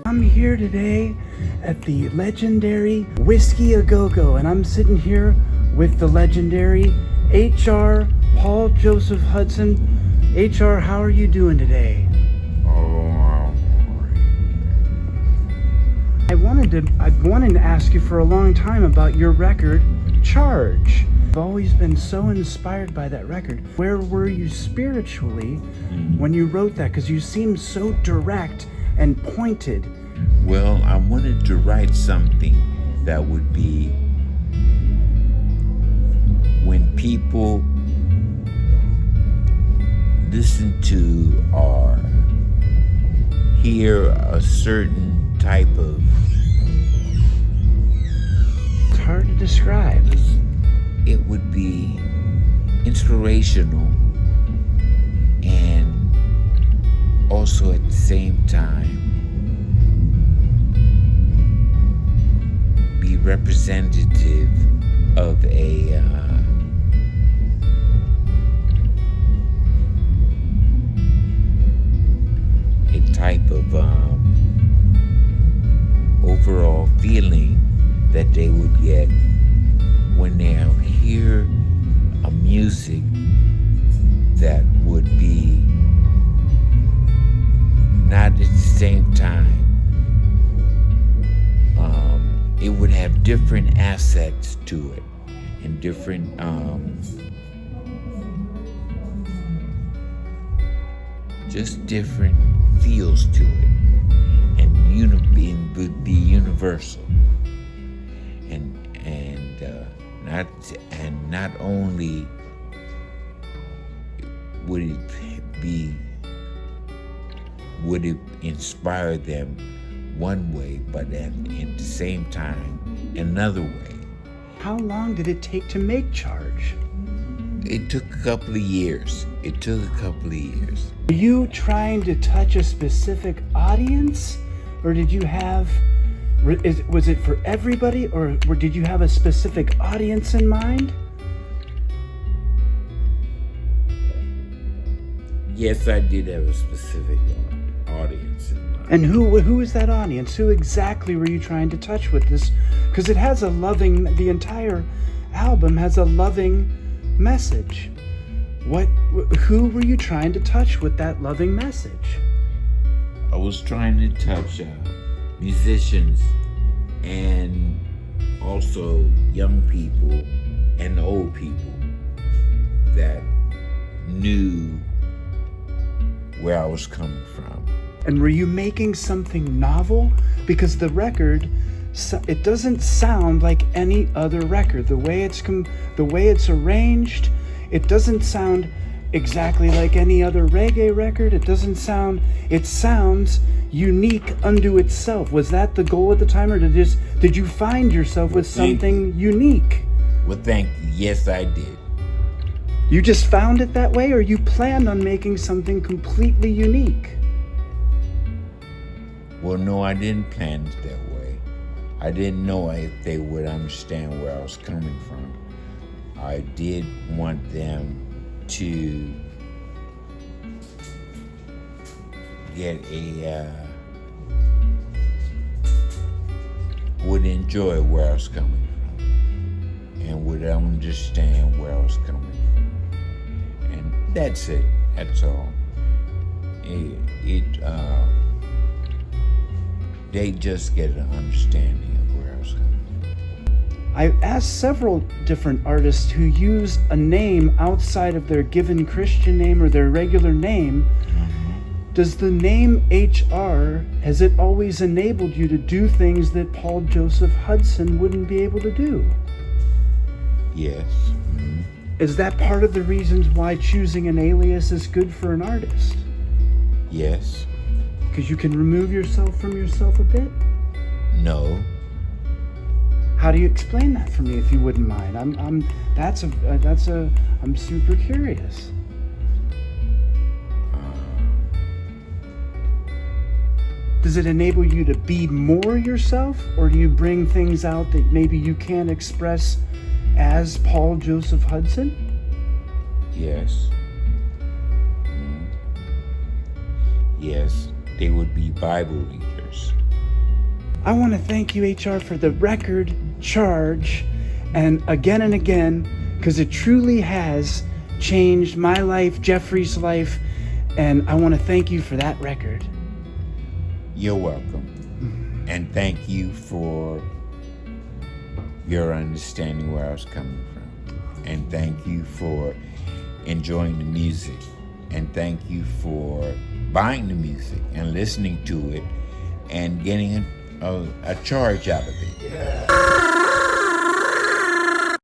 I'm here today at the legendary Whiskey A Go-Go, and I'm sitting here with the legendary H.R. Paul Joseph Hudson. H.R., how are you doing today? I've wanted to ask you for a long time about your record, Charge. I've always been so inspired by that record. Where were you spiritually when you wrote that? Because you seem so direct and pointed. Well, I wanted to write something that would be when people listen to or hear a certain type of... It's hard to describe. It would be inspirational and also at the same time be representative of a type of overall feeling that they would get when they hear a music that would be not at the same time. It would have different assets to it and different just different feels to it, and would be universal, and not only would it inspire them one way, but at the same time another way. How long did it take to make Charge? It took a couple of years. Were you trying to touch a specific audience, or did you have, was it for everybody, or did you have a specific audience in mind? Yes, I did have a specific audience in mind. And who is that audience? Who exactly were you trying to touch with this? Because it has the entire album has a loving message. Who were you trying to touch with that loving message? I was trying to touch musicians and also young people and old people that knew where I was coming from. And were you making something novel? Because the record, it doesn't sound like any other record. The way it's arranged, it doesn't sound exactly like any other reggae record. It sounds unique unto itself. Was that the goal at the time, or did you find yourself with something unique? Well, thank you. Yes, I did. You just found it that way, or you planned on making something completely unique? Well, no, I didn't plan it that way. I didn't know if they would understand where I was coming from. I did want them to get would enjoy where I was coming from and would understand where I was coming from. And that's it. That's all. They just get an understanding of where I was coming from. I asked several different artists who use a name outside of their given Christian name or their regular name. Does the name HR, has it always enabled you to do things that Paul Joseph Hudson wouldn't be able to do? Yes. Is that part of the reasons why choosing an alias is good for an artist? Yes. Because you can remove yourself from yourself a bit? No. How do you explain that for me, if you wouldn't mind? I'm super curious. Does it enable you to be more yourself, or do you bring things out that maybe you can't express as Paul Joseph Hudson? Yes. yes, they would be Bible readers. I want to thank you, HR, for the record Charge, and again, because it truly has changed my life, Jeffrey's life, and I want to thank you for that record. You're welcome. And thank you for your understanding where I was coming from. And thank you for enjoying the music. And thank you for buying the music and listening to it and getting a charge out of it. Yeah.